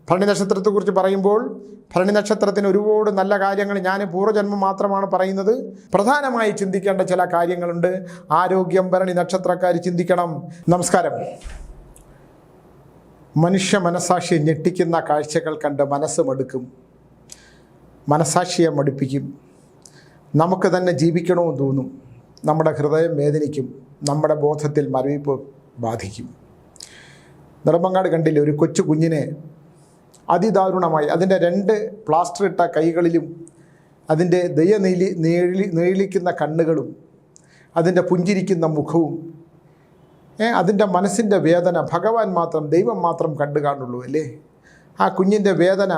ഭരണി നക്ഷത്രത്തെക്കുറിച്ച് പറയുമ്പോൾ ഭരണി നക്ഷത്രത്തിന് ഒരുപാട് നല്ല കാര്യങ്ങൾ, ഞാൻ പൂർവ്വജന്മം മാത്രമാണ് പറയുന്നത്. പ്രധാനമായി ചിന്തിക്കേണ്ട ചില കാര്യങ്ങളുണ്ട്. ആരോഗ്യം ഭരണി നക്ഷത്രക്കാർ ചിന്തിക്കണം. നമസ്കാരം. മനുഷ്യ മനസാക്ഷിയെ ഞെട്ടിക്കുന്ന കാഴ്ചകൾ കണ്ട് മനസ്സ് മടുക്കും, മനസാക്ഷിയെ മടുപ്പിക്കും. നമുക്ക് തന്നെ ജീവിക്കണമെന്ന് തോന്നും. നമ്മുടെ ഹൃദയം വേദനിക്കും, നമ്മുടെ ബോധത്തിൽ മരവിപ്പ് ബാധിക്കും. നെടുമങ്ങാട് കണ്ടില്ലേ, ഒരു കൊച്ചു കുഞ്ഞിനെ അതിദാരുണമായി അതിൻ്റെ 2 പ്ലാസ്റ്റർ ഇട്ട കൈകളിലും അതിൻ്റെ നീളിക്കുന്ന കണ്ണുകളും അതിൻ്റെ പുഞ്ചിരിക്കുന്ന മുഖവും അതിൻ്റെ മനസ്സിൻ്റെ വേദന ഭഗവാൻ മാത്രം, ദൈവം മാത്രം കണ്ടു കാണുള്ളൂ അല്ലേ. ആ കുഞ്ഞിൻ്റെ വേദന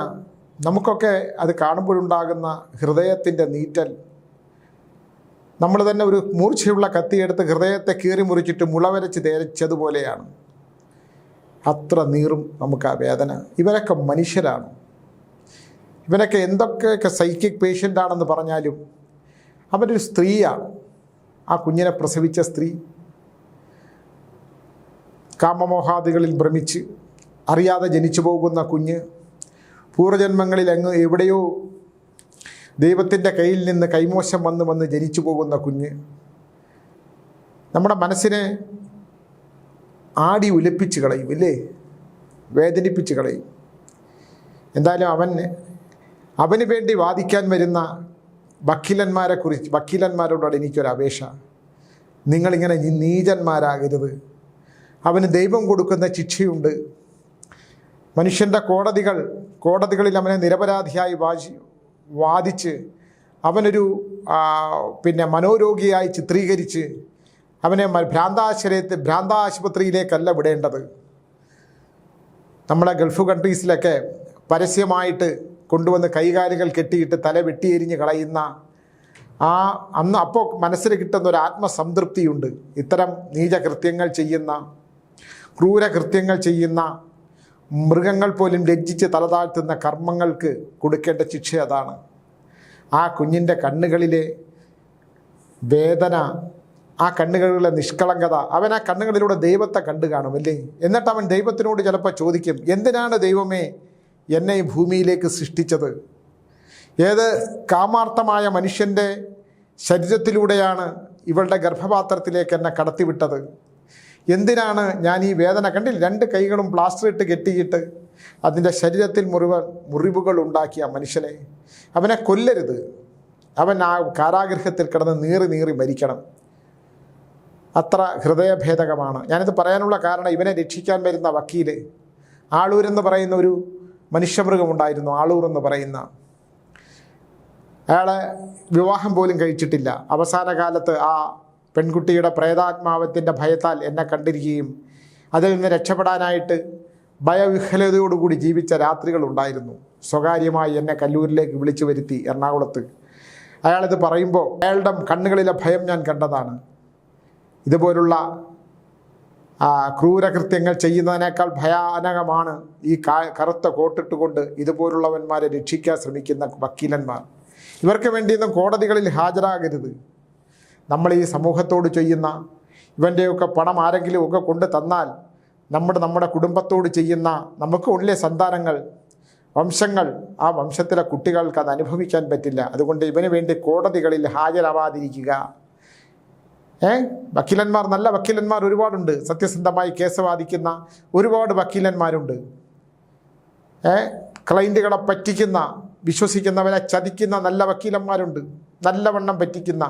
നമുക്കൊക്കെ അത് കാണുമ്പോഴുണ്ടാകുന്ന ഹൃദയത്തിൻ്റെ നീറ്റൽ, നമ്മൾ തന്നെ ഒരു മൂർച്ചയുള്ള കത്തിയെടുത്ത് ഹൃദയത്തെ കീറി മുറിച്ചിട്ട് മുളവരച്ച് തേച്ചതുപോലെയാണ്. അത്ര നീറും നമുക്ക് ആ വേദന. ഇവരൊക്കെ മനുഷ്യരാണ്. ഇവരൊക്കെ എന്തൊക്കെയൊക്കെ സൈക്കിക് പേഷ്യൻ്റാണെന്ന് പറഞ്ഞാലും അവരൊരു സ്ത്രീയാണ്. ആ കുഞ്ഞിനെ പ്രസവിച്ച സ്ത്രീ കാമമോഹാദികളിൽ ഭ്രമിച്ച് അറിയാതെ ജനിച്ചു പോകുന്ന കുഞ്ഞ്, പൂർവ്വജന്മങ്ങളിൽ എവിടെയോ ദൈവത്തിൻ്റെ കയ്യിൽ നിന്ന് കൈമോശം വന്ന് ജനിച്ചു പോകുന്ന കുഞ്ഞ് നമ്മുടെ മനസ്സിനെ ആടി ഉലപ്പിച്ച് കളയും അല്ലേ, വേദനിപ്പിച്ച് കളയും. എന്തായാലും അവന് വേണ്ടി വാദിക്കാൻ വരുന്ന വക്കീലന്മാരോടാണ് എനിക്കൊരു അപേക്ഷ. നിങ്ങളിങ്ങനെ നീചന്മാരാകരുത്. അവന് ദൈവം കൊടുക്കുന്ന ശിക്ഷയുണ്ട്. മനുഷ്യൻ്റെ കോടതികളിൽ അവനെ നിരപരാധിയായി വാദിച്ച് അവനൊരു മനോരോഗിയായി ചിത്രീകരിച്ച് അവനെ ഭ്രാന്താശുപത്രിയിലേക്കല്ല വിടേണ്ടത്. നമ്മളെ ഗൾഫ് കൺട്രീസിലൊക്കെ പരസ്യമായിട്ട് കൊണ്ടുവന്ന് കൈകാലുകൾ കെട്ടിയിട്ട് തല വെട്ടിയെരിഞ്ഞ് കളയുന്ന അപ്പോൾ മനസ്സിൽ കിട്ടുന്ന ഒരു ആത്മസംതൃപ്തിയുണ്ട്. ഇത്തരം നീചകൃത്യങ്ങൾ ചെയ്യുന്ന, ക്രൂരകൃത്യങ്ങൾ ചെയ്യുന്ന മൃഗങ്ങൾ പോലും ലജ്ജിച്ച് തലതാഴ്ത്തുന്ന കർമ്മങ്ങൾക്ക് കൊടുക്കേണ്ട ശിക്ഷ അതാണ്. ആ കുഞ്ഞിൻ്റെ കണ്ണുകളിലെ വേദന, ആ കണ്ണുകളിലെ നിഷ്കളങ്കത, അവൻ ആ കണ്ണുകളിലൂടെ ദൈവത്തെ കണ്ടു കാണുമല്ലേ. എന്നിട്ട് അവൻ ദൈവത്തിനോട് ചിലപ്പോൾ ചോദിക്കും, എന്തിനാണ് ദൈവമേ എന്നെ ഈ ഭൂമിയിലേക്ക് സൃഷ്ടിച്ചത്? ഏത് കാമാർത്ഥമായ മനുഷ്യൻ്റെ ശരീരത്തിലൂടെയാണ് ഇവളുടെ ഗർഭപാത്രത്തിലേക്ക് എന്നെ കടത്തിവിട്ടത്? എന്തിനാണ് ഞാൻ ഈ വേദന? കണ്ടില്ല, 2 കൈകളും പ്ലാസ്റ്റർ ഇട്ട് കെട്ടിയിട്ട് അതിൻ്റെ ശരീരത്തിൽ മുറിവുകൾ ഉണ്ടാക്കിയ മനുഷ്യനെ, അവനെ കൊല്ലരുത്. അവൻ ആ കാരാഗൃഹത്തിൽ കിടന്ന് നീറി മരിക്കണം. അത്ര ഹൃദയഭേദകമാണ്. ഞാനിത് പറയാനുള്ള കാരണം, ഇവനെ രക്ഷിക്കാൻ വരുന്ന വക്കീൽ, ആളൂരെന്ന് പറയുന്ന ഒരു മനുഷ്യമൃഗമുണ്ടായിരുന്നു. ആളൂർ എന്ന് പറയുന്ന അയാളെ വിവാഹം പോലും കഴിച്ചിട്ടില്ല. അവസാന കാലത്ത് ആ പെൺകുട്ടിയുടെ പ്രേതാത്മാവത്തിൻ്റെ ഭയത്താൽ എന്നെ കണ്ടിരിക്കുകയും അതിൽ നിന്ന് രക്ഷപ്പെടാനായിട്ട് ഭയവിഹ്വലതയോടുകൂടി ജീവിച്ച രാത്രികളുണ്ടായിരുന്നു. സ്വകാര്യമായി എന്നെ കല്ലൂരിലേക്ക് വിളിച്ചു വരുത്തി എറണാകുളത്ത്. അയാളിത് പറയുമ്പോൾ അയാളുടെ കണ്ണുകളിലെ ഭയം ഞാൻ കണ്ടതാണ്. ഇതുപോലുള്ള ക്രൂരകൃത്യങ്ങൾ ചെയ്യുന്നതിനേക്കാൾ ഭയാനകമാണ് ഈ കറുത്ത കോട്ടിട്ടുകൊണ്ട് ഇതുപോലുള്ളവന്മാരെ രക്ഷിക്കാൻ ശ്രമിക്കുന്ന വക്കീലന്മാർ. ഇവർക്ക് വേണ്ടിയൊന്നും കോടതികളിൽ ഹാജരാകരുത്. നമ്മൾ ഈ സമൂഹത്തോട് ചെയ്യുന്ന ഇവൻ്റെയൊക്കെ പണം ആരെങ്കിലും ഒക്കെ കൊണ്ട് തന്നാൽ നമ്മുടെ കുടുംബത്തോട് ചെയ്യുന്ന, നമുക്ക് ഉള്ളിലെ സന്താനങ്ങൾ, വംശങ്ങൾ, ആ വംശത്തിലെ കുട്ടികൾക്ക് അത് അനുഭവിക്കാൻ പറ്റില്ല. അതുകൊണ്ട് ഇവന് വേണ്ടി കോടതികളിൽ ഹാജരാവാതിരിക്കുക. വക്കീലന്മാർ, നല്ല വക്കീലന്മാർ ഒരുപാടുണ്ട്. സത്യസന്ധമായി കേസ് വാദിക്കുന്ന ഒരുപാട് വക്കീലന്മാരുണ്ട്. ക്ലൈൻറ്റുകളെ പറ്റിക്കുന്ന, വിശ്വസിക്കുന്നവരെ ചതിക്കുന്ന നല്ല വക്കീലന്മാരുണ്ട്. നല്ലവണ്ണം പറ്റിക്കുന്ന,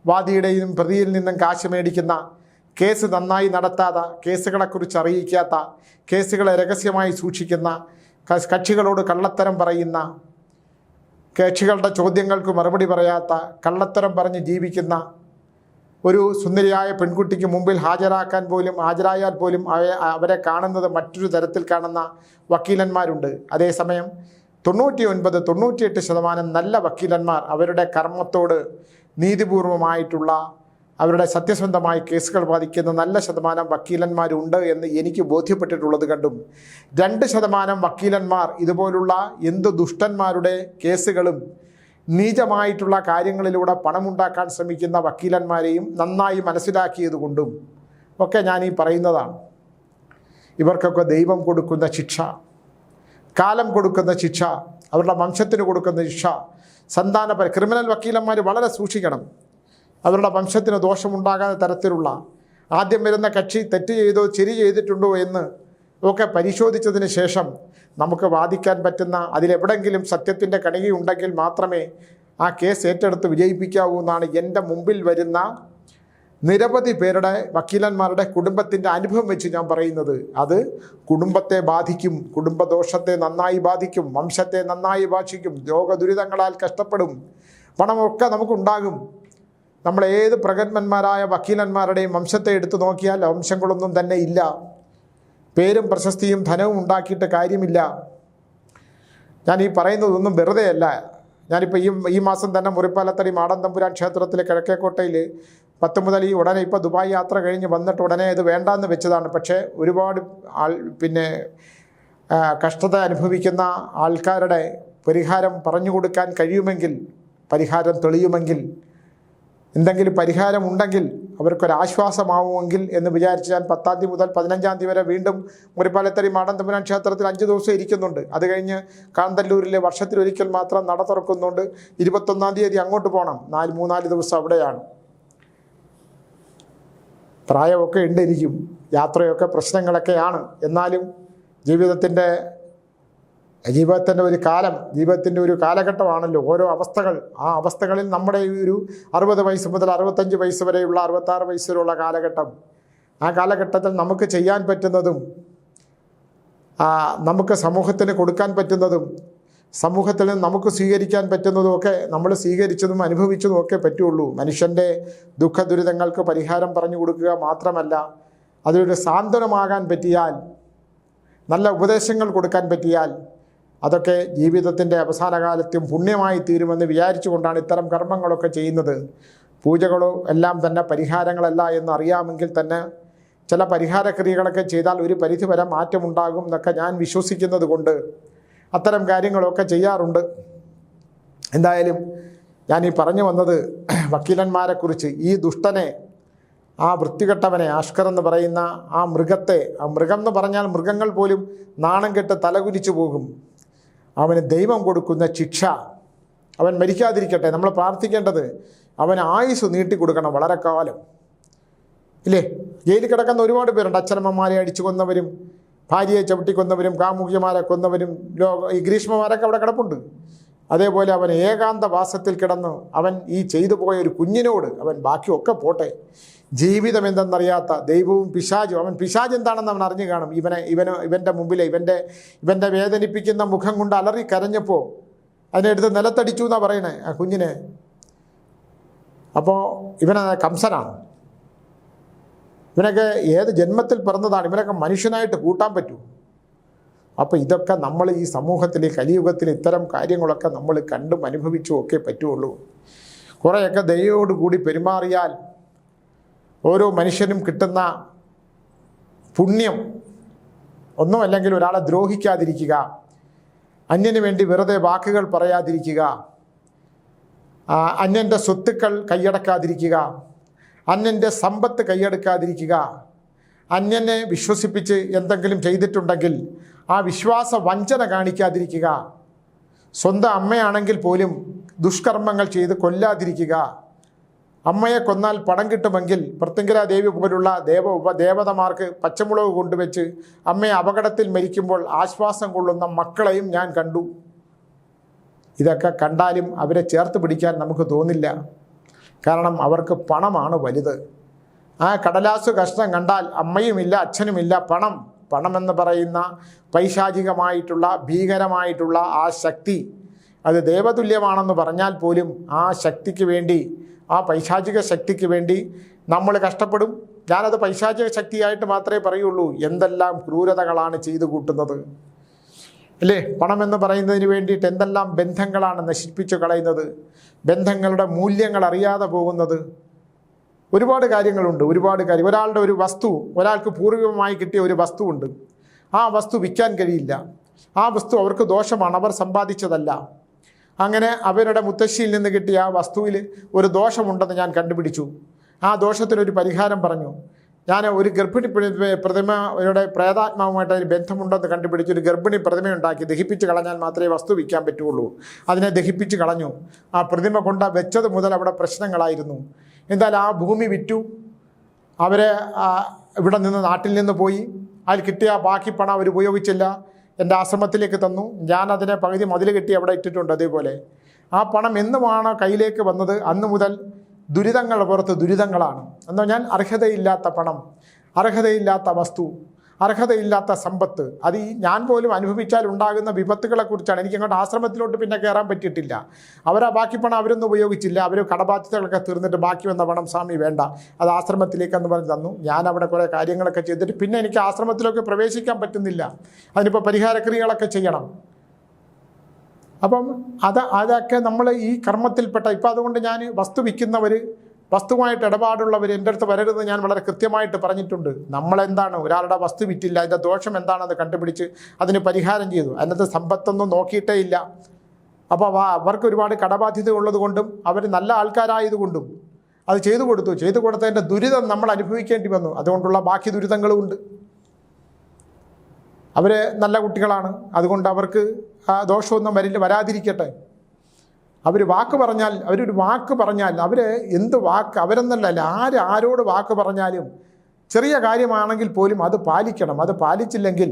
വാദിയുടെയും പ്രതിയിൽ നിന്നും കാശ് മേടിക്കുന്ന, കേസ് നന്നായി നടത്താത്ത, കേസുകളെക്കുറിച്ച് അറിയിക്കാത്ത, കേസുകളെ രഹസ്യമായി സൂക്ഷിക്കുന്ന, കക്ഷികളോട് കള്ളത്തരം പറയുന്ന, കക്ഷികളുടെ ചോദ്യങ്ങൾക്ക് മറുപടി പറയാത്ത, കള്ളത്തരം പറഞ്ഞ് ജീവിക്കുന്ന ഒരു സുന്ദരിയായ പെൺകുട്ടിക്ക് മുമ്പിൽ ഹാജരായാൽ പോലും അവരെ കാണുന്നത് മറ്റൊരു തരത്തിൽ കാണുന്ന വക്കീലന്മാരുണ്ട്. അതേസമയം 99-98% നല്ല വക്കീലന്മാർ അവരുടെ കർമ്മത്തോട് നീതിപൂർവമായിട്ടുള്ള, അവരുടെ സത്യസന്ധമായ കേസുകൾ വാദിക്കുന്ന നല്ല ശതമാനം വക്കീലന്മാരുണ്ട് എന്ന് എനിക്ക് ബോധ്യപ്പെട്ടിട്ടുള്ളത് കണ്ടും 2% വക്കീലന്മാർ ഇതുപോലുള്ള എന്ത് ദുഷ്ടന്മാരുടെ കേസുകളും നീചമായിട്ടുള്ള കാര്യങ്ങളിലൂടെ പണമുണ്ടാക്കാൻ ശ്രമിക്കുന്ന വക്കീലന്മാരെയും നന്നായി മനസ്സിലാക്കിയത് കൊണ്ടും ഒക്കെ ഞാൻ ഈ പറയുന്നതാണ്. ഇവർക്കൊക്കെ ദൈവം കൊടുക്കുന്ന ശിക്ഷ കാലം കൊടുക്കുന്ന ശിക്ഷ, അവരുടെ വംശത്തിന് കൊടുക്കുന്ന ശിക്ഷ, ക്രിമിനൽ വക്കീലന്മാർ വളരെ സൂക്ഷിക്കണം. അവരുടെ വംശത്തിന് ദോഷമുണ്ടാകാത്ത തരത്തിലുള്ള ആദ്യം വരുന്ന കക്ഷി തെറ്റ് ചെയ്തോ ശരി ചെയ്തിട്ടുണ്ടോ എന്ന് ഒക്കെ പരിശോധിച്ചതിന് ശേഷം നമുക്ക് വാദിക്കാൻ പറ്റുന്ന, അതിലെവിടെങ്കിലും സത്യത്തിൻ്റെ കണികയുണ്ടെങ്കിൽ മാത്രമേ ആ കേസ് ഏറ്റെടുത്ത് വിജയിപ്പിക്കാവൂ എന്നാണ് എൻ്റെ മുമ്പിൽ വരുന്ന നിരവധി പേരുടെ വക്കീലന്മാരുടെ കുടുംബത്തിൻ്റെ അനുഭവം വെച്ച് ഞാൻ പറയുന്നത്. അത് കുടുംബത്തെ ബാധിക്കും, കുടുംബദോഷത്തെ നന്നായി ബാധിക്കും, വംശത്തെ നന്നായി ബാധിക്കും, രോഗദുരിതങ്ങളാൽ കഷ്ടപ്പെടും, പണമൊക്കെ നമുക്കുണ്ടാകും. നമ്മൾ ഏത് പ്രഗത്ഭന്മാരായ വക്കീലന്മാരുടെയും വംശത്തെ എടുത്തു നോക്കിയാൽ വംശങ്ങളൊന്നും തന്നെ ഇല്ല. പേരും പ്രശസ്തിയും ധനവും ഉണ്ടാക്കിയിട്ട് കാര്യമില്ല. ഞാൻ ഈ പറയുന്നതൊന്നും വെറുതെ അല്ല. ഞാനിപ്പോൾ ഈ മാസം തന്നെ മുറിപ്പാലത്തടി മാടൻ തമ്പുരാൻ ക്ഷേത്രത്തിലെ കിഴക്കേക്കോട്ടയിൽ 10 മുതൽ ഉടനെ ഇപ്പോൾ ദുബായ് യാത്ര കഴിഞ്ഞ് വന്നിട്ട് ഉടനെ ഇത് വേണ്ടാന്ന് വെച്ചതാണ്. പക്ഷേ ഒരുപാട് കഷ്ടത അനുഭവിക്കുന്ന ആൾക്കാരുടെ പരിഹാരം പറഞ്ഞു കൊടുക്കാൻ കഴിയുമെങ്കിൽ, പരിഹാരം തെളിയുമെങ്കിൽ, എന്തെങ്കിലും പരിഹാരമുണ്ടെങ്കിൽ അവർക്കൊരാശ്വാസമാവുമെങ്കിൽ എന്ന് വിചാരിച്ച് ഞാൻ 10-ാം തീയതി മുതൽ 15-ാം തീയതി വരെ വീണ്ടും മുറിപ്പാലത്തടി മാടൻ തമ്പുരാൻ ക്ഷേത്രത്തിൽ 5 ദിവസം ഇരിക്കുന്നുണ്ട്. അത് കഴിഞ്ഞ് കാന്തല്ലൂരിലെ വർഷത്തിലൊരിക്കൽ മാത്രം നട തുറക്കുന്നുണ്ട്. 21-ാം തീയതി അങ്ങോട്ട് പോകണം. 3-4 ദിവസം അവിടെയാണ്. പ്രായമൊക്കെ ഉണ്ടിരിക്കും, യാത്രയൊക്കെ പ്രശ്നങ്ങളൊക്കെയാണ്. എന്നാലും ജീവിതത്തിൻ്റെ ഒരു കാലം, ജീവിതത്തിൻ്റെ ഒരു കാലഘട്ടമാണല്ലോ ഓരോ അവസ്ഥകൾ. ആ അവസ്ഥകളിൽ നമ്മുടെ ഈ ഒരു 60 വയസ്സ് മുതൽ 65 വയസ്സ് വരെയുള്ള 66 വയസ്സ് വരെയുള്ള കാലഘട്ടം, ആ കാലഘട്ടത്തിൽ നമുക്ക് ചെയ്യാൻ പറ്റുന്നതും നമുക്ക് സമൂഹത്തിന് കൊടുക്കാൻ പറ്റുന്നതും സമൂഹത്തിൽ നിന്ന് നമുക്ക് സ്വീകരിക്കാൻ പറ്റുന്നതുമൊക്കെ നമ്മൾ സ്വീകരിച്ചതും അനുഭവിച്ചതും ഒക്കെ പറ്റുള്ളൂ. മനുഷ്യൻ്റെ ദുഃഖ ദുരിതങ്ങൾക്ക് പരിഹാരം പറഞ്ഞു കൊടുക്കുക മാത്രമല്ല, അതിലൊരു സാന്ത്വനമാകാൻ പറ്റിയാൽ, നല്ല ഉപദേശങ്ങൾ കൊടുക്കാൻ പറ്റിയാൽ അതൊക്കെ ജീവിതത്തിൻ്റെ അവസാന കാലത്തും പുണ്യമായി തീരുമെന്ന് വിചാരിച്ചുകൊണ്ടാണ് ഇത്തരം കർമ്മങ്ങളൊക്കെ ചെയ്യുന്നത്. പൂജകളോ എല്ലാം തന്നെ പരിഹാരങ്ങളല്ല എന്നറിയാമെങ്കിൽ തന്നെ ചില പരിഹാരക്രിയകളൊക്കെ ചെയ്താൽ ഒരു പരിധിവരെ മാറ്റമുണ്ടാകും എന്നൊക്കെ ഞാൻ വിശ്വസിക്കുന്നത് കൊണ്ട് അത്തരം കാര്യങ്ങളൊക്കെ ചെയ്യാറുണ്ട്. എന്തായാലും ഞാൻ പറഞ്ഞു വന്നത് വക്കീലന്മാരെക്കുറിച്ച്, ഈ ദുഷ്ടനെ, ആ വൃത്തികെട്ടവനെ, ആഷ്കർ എന്ന് പറയുന്ന ആ മൃഗത്തെ, ആ മൃഗം എന്ന് പറഞ്ഞാൽ മൃഗങ്ങൾ പോലും നാണം കെട്ട് തലകുനിച്ചു പോകും. അവന് ദൈവം കൊടുക്കുന്ന ശിക്ഷ, അവൻ മരിക്കാതിരിക്കട്ടെ. നമ്മൾ പ്രാർത്ഥിക്കേണ്ടത് അവന് ആയുസ് നീട്ടിക്കൊടുക്കണം, വളരെ കാലം. ഇല്ലേ, ജയിലിൽ കിടക്കുന്ന ഒരുപാട് പേരുണ്ട്. അച്ഛനമ്മമാരെ അടിച്ചു കൊന്നവരും, ഭാര്യയെ ചവിട്ടിക്കൊന്നവരും, കാമുകിമാരെ കൊന്നവരും, ഈ ഗ്രീഷ്മമാരൊക്കെ അവിടെ കിടപ്പുണ്ട്. അതേപോലെ അവൻ ഏകാന്തവാസത്തിൽ കിടന്ന് അവൻ ഈ ചെയ്തു പോയ ഒരു കുഞ്ഞിനോട് അവൻ ബാക്കിയൊക്കെ പോട്ടെ, ജീവിതം എന്തെന്നറിയാത്ത ദൈവവും പിശാചും, അവൻ പിശാച് എന്താണെന്ന് അവൻ അറിഞ്ഞു കാണും. ഇവൻ്റെ മുമ്പിലെ ഇവൻ്റെ വേദനിപ്പിക്കുന്ന മുഖം കൊണ്ട് അലറി കരഞ്ഞപ്പോൾ അതിനെടുത്ത് നിലത്തടിച്ചു എന്നാണ് പറയണേ ആ കുഞ്ഞിനെ. അപ്പോൾ കംസനാണ്. ഇവനൊക്കെ ഏത് ജന്മത്തിൽ പിറന്നതാണ്? ഇവനൊക്കെ മനുഷ്യനായിട്ട് കൂട്ടാൻ പറ്റൂ? അപ്പോൾ ഇതൊക്കെ നമ്മൾ ഈ സമൂഹത്തിൽ, കലിയുഗത്തിൽ ഇത്തരം കാര്യങ്ങളൊക്കെ നമ്മൾ കണ്ടും അനുഭവിച്ചും ഒക്കെ പറ്റുള്ളൂ. കുറേയൊക്കെ ദയയോടുകൂടി പെരുമാറിയാൽ ഓരോ മനുഷ്യനും കിട്ടുന്ന പുണ്യം ഒന്നുമല്ലെങ്കിൽ ഒരാളെ ദ്രോഹിക്കാതിരിക്കുക, അന്യന് വേണ്ടി വെറുതെ വാക്കുകൾ പറയാതിരിക്കുക, അന്യൻ്റെ സ്വത്തുക്കൾ കൈയടക്കാതിരിക്കുക, അന്യൻ്റെ സമ്പത്ത് കൈയടക്കാതിരിക്കുക, അന്യനെ വിശ്വസിപ്പിച്ച് എന്തെങ്കിലും ചെയ്തിട്ടുണ്ടെങ്കിൽ ആ വിശ്വാസ വഞ്ചന കാണിക്കാതിരിക്കുക, സ്വന്തം അമ്മയാണെങ്കിൽ പോലും ദുഷ്കർമ്മങ്ങൾ ചെയ്ത് കൊല്ലാതിരിക്കുക. അമ്മയെ കൊന്നാൽ പണം കിട്ടുമെങ്കിൽ പ്രത്യങ്കര ദേവി പോലുള്ള ദേവതമാർക്ക് പച്ചമുളക് കൊണ്ടുവച്ച് അമ്മയെ അപകടത്തിൽ മരിക്കുമ്പോൾ ആശ്വാസം കൊള്ളുന്ന മക്കളെയും ഞാൻ കണ്ടു. ഇതൊക്കെ കണ്ടാലും അവരെ ചേർത്ത് പിടിക്കാൻ നമുക്ക് തോന്നില്ല. കാരണം അവർക്ക് പണമാണ് വലുത്. ആ കടലാസ് കഷ്ണം കണ്ടാൽ അമ്മയുമില്ല അച്ഛനുമില്ല, പണമെന്ന് പറയുന്ന പൈശാചികമായിട്ടുള്ള ഭീകരമായിട്ടുള്ള ആ ശക്തി, അത് ദേവതുല്യമാണെന്ന് പറഞ്ഞാൽ പോലും ആ ശക്തിക്ക് വേണ്ടി, ആ പൈശാചിക ശക്തിക്ക് വേണ്ടി നമ്മൾ കഷ്ടപ്പെടും. ഞാനത് പൈശാചിക ശക്തിയായിട്ട് മാത്രമേ പറയുള്ളൂ. എന്തെല്ലാം ക്രൂരതകളാണ് ചെയ്തു കൂട്ടുന്നത് അല്ലേ? പണമെന്ന് പറയുന്നതിന് വേണ്ടിയിട്ട് എന്തെല്ലാം ബന്ധങ്ങളാണ് നശിപ്പിച്ചു കളയുന്നത്, ബന്ധങ്ങളുടെ മൂല്യങ്ങൾ അറിയാതെ പോകുന്നത്. ഒരുപാട് കാര്യങ്ങളുണ്ട്, ഒരുപാട് കാര്യം. ഒരാളുടെ ഒരു വസ്തു, ഒരാൾക്ക് പൂർവികമായി കിട്ടിയ ഒരു വസ്തുവുണ്ട്, ആ വസ്തു വിൽക്കാൻ കഴിയില്ല. ആ വസ്തു അവർക്ക് ദോഷമാണ്, അവർ സമ്പാദിച്ചതല്ല. അങ്ങനെ അവരുടെ മുത്തശ്ശിയിൽ നിന്ന് കിട്ടിയ ആ വസ്തുവിൽ ഒരു ദോഷമുണ്ടെന്ന് ഞാൻ കണ്ടുപിടിച്ചു. ആ ദോഷത്തിനൊരു പരിഹാരം പറഞ്ഞു. ഞാൻ ഒരു ഗർഭിണി പ്രതിമയുടെ പ്രേതാത്മാവുമായിട്ട് അതിന് ബന്ധമുണ്ടെന്ന് കണ്ടുപിടിച്ച് ഒരു ഗർഭിണി പ്രതിമയുണ്ടാക്കി ദഹിപ്പിച്ച് കളഞ്ഞാൽ മാത്രമേ വസ്തു വിൽക്കാൻ പറ്റുള്ളൂ. അതിനെ ദഹിപ്പിച്ച് കളഞ്ഞു. ആ പ്രതിമ കൊണ്ട് വെച്ചത് മുതൽ അവിടെ പ്രശ്നങ്ങളായിരുന്നു. എന്തായാലും ആ ഭൂമി വിറ്റു. അവരെ ഇവിടെ നിന്ന് നാട്ടിൽ നിന്ന് പോയി. അതിൽ കിട്ടിയ ബാക്കി പണം അവർ ഉപയോഗിച്ചില്ല, എൻ്റെ ആശ്രമത്തിലേക്ക് തന്നു. ഞാൻ അതിനെ പകുതി മതിൽ കെട്ടി അവിടെ ഇട്ടിട്ടുണ്ട്. അതേപോലെ ആ പണം എന്നുമാണ് കയ്യിലേക്ക് വന്നത് അന്ന് മുതൽ ദുരിതങ്ങൾ പുറത്ത് ദുരിതങ്ങളാണ്. എന്ന് പറഞ്ഞാൽ അർഹതയില്ലാത്ത പണം, അർഹതയില്ലാത്ത വസ്തു, അർഹതയില്ലാത്ത സമ്പത്ത്. അത് ഞാൻ പോലും അനുഭവിച്ചാൽ ഉണ്ടാകുന്ന വിപത്തുകളെക്കുറിച്ചാണ്. എനിക്ക് അങ്ങോട്ട് ആശ്രമത്തിലോട്ട് പിന്നെ കയറാൻ പറ്റിയിട്ടില്ല. അവരാ ബാക്കി പണം അവരൊന്നും ഉപയോഗിച്ചില്ല. അവർ കടബാധ്യതകളൊക്കെ തീർന്നിട്ട് ബാക്കി വന്ന പണം സ്വാമി വേണ്ട, അത് ആശ്രമത്തിലേക്കെന്ന് പറഞ്ഞ് തന്നു. ഞാൻ അവിടെ കുറേ കാര്യങ്ങളൊക്കെ ചെയ്തിട്ട് പിന്നെ എനിക്ക് ആശ്രമത്തിലൊക്കെ പ്രവേശിക്കാൻ പറ്റുന്നില്ല. അതിനിപ്പോൾ പരിഹാരക്രിയകളൊക്കെ ചെയ്യണം. അപ്പം അതൊക്കെ നമ്മൾ ഈ കർമ്മത്തിൽപ്പെട്ട. ഇപ്പം അതുകൊണ്ട് ഞാൻ വസ്തു വിൽക്കുന്നവർ, വസ്തുവായിട്ട് ഇടപാടുള്ളവർ എൻ്റെ അടുത്ത് വരരുതെന്ന് ഞാൻ വളരെ കൃത്യമായിട്ട് പറഞ്ഞിട്ടുണ്ട്. നമ്മളെന്താണ് ഒരാളുടെ വസ്തു വിറ്റില്ല, അതിൻ്റെ ദോഷം എന്താണെന്ന് കണ്ടുപിടിച്ച് അതിന് പരിഹാരം ചെയ്തു. അതിനകത്ത് സമ്പത്തൊന്നും നോക്കിയിട്ടേ ഇല്ല. അപ്പോൾ അവർക്ക് ഒരുപാട് കടബാധ്യത ഉള്ളത് കൊണ്ടും അവർ നല്ല ആൾക്കാരായതുകൊണ്ടും അത് ചെയ്തു കൊടുത്തതിൻ്റെ ദുരിതം നമ്മൾ അനുഭവിക്കേണ്ടി വന്നു. അതുകൊണ്ടുള്ള ബാക്കി ദുരിതങ്ങളും ഉണ്ട്. അവർ നല്ല കുട്ടികളാണ്, അതുകൊണ്ട് അവർക്ക് ദോഷമൊന്നും വരാതിരിക്കട്ടെ. അവരൊരു വാക്ക് പറഞ്ഞാൽ അവർ എന്ത് വാക്ക്, അവരെന്നല്ല ആരോട് വാക്ക് പറഞ്ഞാലും ചെറിയ കാര്യമാണെങ്കിൽ പോലും അത് പാലിക്കണം. അത് പാലിച്ചില്ലെങ്കിൽ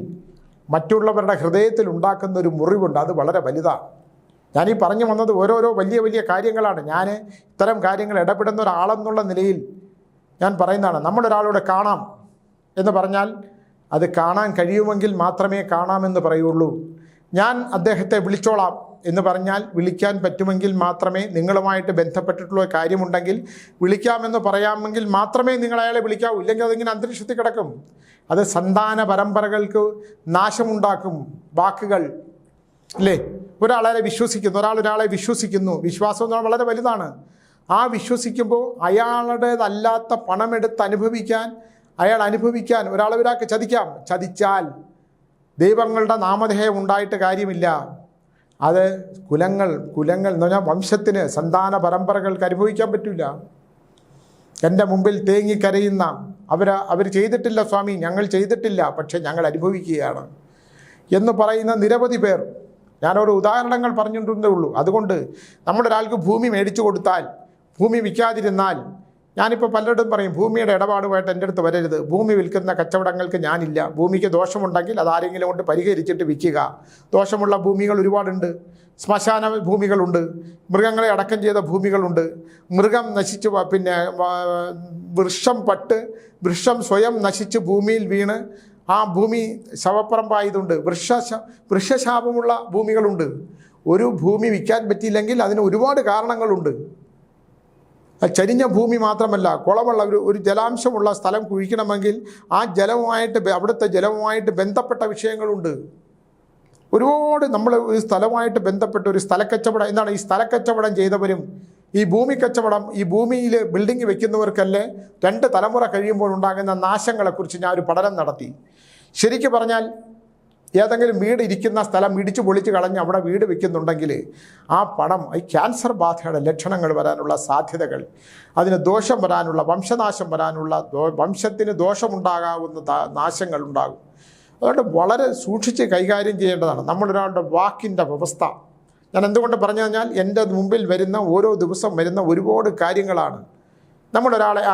മറ്റുള്ളവരുടെ ഹൃദയത്തിൽ ഉണ്ടാക്കുന്ന ഒരു മുറിവുണ്ട്, അത് വളരെ വലുതാണ്. ഞാനീ പറഞ്ഞു വന്നത് ഓരോരോ വലിയ വലിയ കാര്യങ്ങളാണ്. ഞാൻ ഇത്തരം കാര്യങ്ങൾ ഇടപെടുന്ന ഒരാളെന്നുള്ള നിലയിൽ ഞാൻ പറയുന്നതാണ്. നമ്മളൊരാളോട് കാണാം എന്ന് പറഞ്ഞാൽ അത് കാണാൻ കഴിയുമെങ്കിൽ മാത്രമേ കാണാമെന്ന് പറയുള്ളൂ. ഞാൻ അദ്ദേഹത്തെ വിളിച്ചോളാം എന്ന് പറഞ്ഞാൽ വിളിക്കാൻ പറ്റുമെങ്കിൽ മാത്രമേ, നിങ്ങളുമായിട്ട് ബന്ധപ്പെട്ടിട്ടുള്ള കാര്യമുണ്ടെങ്കിൽ വിളിക്കാമെന്ന് പറയാമെങ്കിൽ മാത്രമേ നിങ്ങൾ അയാളെ വിളിക്കാവൂ. ഇല്ലെങ്കിൽ അതിങ്ങനെ അന്തരീക്ഷത്തിൽ കിടക്കും. അത് സന്താന പരമ്പരകൾക്ക് നാശമുണ്ടാക്കും വാക്കുകൾ, അല്ലേ? ഒരാളെ വിശ്വസിക്കുന്നു. വിശ്വാസം എന്ന് പറഞ്ഞാൽ വളരെ വലുതാണ്. ആ വിശ്വസിക്കുമ്പോൾ അയാളുടേതല്ലാത്ത പണമെടുത്ത് അനുഭവിക്കാൻ ഒരാൾക്ക് ചതിച്ചാൽ ദൈവങ്ങളുടെ നാമധേയം ഉണ്ടായിട്ട് കാര്യമില്ല. അത് കുലങ്ങൾ എന്ന് പറഞ്ഞാൽ വംശത്തിന്, സന്താന പരമ്പരകൾക്ക് അനുഭവിക്കാൻ പറ്റില്ല. എൻ്റെ മുമ്പിൽ തേങ്ങിക്കരയുന്ന അവർ ചെയ്തിട്ടില്ല സ്വാമി, ഞങ്ങൾ ചെയ്തിട്ടില്ല, പക്ഷെ ഞങ്ങൾ അനുഭവിക്കുകയാണ് എന്ന് പറയുന്ന നിരവധി പേർ. ഞാനോരോ ഉദാഹരണങ്ങൾ പറഞ്ഞിട്ടുണ്ടേ ഉള്ളൂ. അതുകൊണ്ട് നമ്മളൊരാൾക്ക് ഭൂമി മേടിച്ചു കൊടുത്താൽ, ഭൂമി വിൽക്കാതിരുന്നാൽ, ഞാനിപ്പോൾ പലരോടും പറയും ഭൂമിയുടെ ഇടപാടുമായിട്ട് എൻ്റെ അടുത്ത് വരരുത്. ഭൂമി വിൽക്കുന്ന കച്ചവടങ്ങൾക്ക് ഞാനില്ല. ഭൂമിക്ക് ദോഷമുണ്ടെങ്കിൽ അതാരെങ്കിലും കൊണ്ട് പരിഹരിച്ചിട്ട് വിൽക്കുക. ദോഷമുള്ള ഭൂമികൾ ഒരുപാടുണ്ട്. ശ്മശാന ഭൂമികളുണ്ട്, മൃഗങ്ങളെ അടക്കം ചെയ്ത ഭൂമികളുണ്ട്. മൃഗം നശിച്ച് വൃക്ഷം സ്വയം നശിച്ച് ഭൂമിയിൽ വീണ് ആ ഭൂമി ശവപ്പറമ്പായതുണ്ട്. വൃക്ഷശാപമുള്ള ഭൂമികളുണ്ട്. ഒരു ഭൂമി വിൽക്കാൻ പറ്റിയില്ലെങ്കിൽ അതിന് ഒരുപാട് കാരണങ്ങളുണ്ട്. ചരിഞ്ഞ ഭൂമി മാത്രമല്ല, കുളമുള്ള ഒരു ജലാംശമുള്ള സ്ഥലം കുഴിക്കണമെങ്കിൽ അവിടുത്തെ ജലവുമായിട്ട് ബന്ധപ്പെട്ട വിഷയങ്ങളുണ്ട്. ഒരുപാട് നമ്മൾ ഈ സ്ഥലവുമായിട്ട് ബന്ധപ്പെട്ട ഒരു സ്ഥലക്കച്ചവടം എന്താണ്, ഈ സ്ഥലക്കച്ചവടം ചെയ്തവരും ഈ ഭൂമി കച്ചവടം, ഈ ഭൂമിയിൽ ബിൽഡിംഗ് വെക്കുന്നവർക്കല്ലേ 2 തലമുറ കഴിയുമ്പോൾ ഉണ്ടാകുന്ന നാശങ്ങളെക്കുറിച്ച് ഞാൻ ഒരു പഠനം നടത്തി. ശരിക്കും പറഞ്ഞാൽ ഏതെങ്കിലും വീട് ഇരിക്കുന്ന സ്ഥലം ഇടിച്ചു പൊളിച്ച് കളഞ്ഞ് അവിടെ വീട് വെക്കുന്നുണ്ടെങ്കിൽ ആ പണം, ഈ ക്യാൻസർ ബാധയുടെ ലക്ഷണങ്ങൾ വരാനുള്ള സാധ്യതകൾ, അതിന് ദോഷം വരാനുള്ള, വംശനാശം വരാനുള്ള, വംശത്തിന് ദോഷമുണ്ടാകാവുന്ന നാശങ്ങൾ ഉണ്ടാകും. അതുകൊണ്ട് വളരെ സൂക്ഷിച്ച് കൈകാര്യം ചെയ്യേണ്ടതാണ് നമ്മളൊരാളുടെ വാക്കിൻ്റെ വ്യവസ്ഥ. ഞാൻ എന്തുകൊണ്ട് പറഞ്ഞു കഴിഞ്ഞാൽ എൻ്റെ മുമ്പിൽ വരുന്ന ഓരോ ദിവസം വരുന്ന ഒരുപാട് കാര്യങ്ങളാണ്. നമ്മളൊരാളെ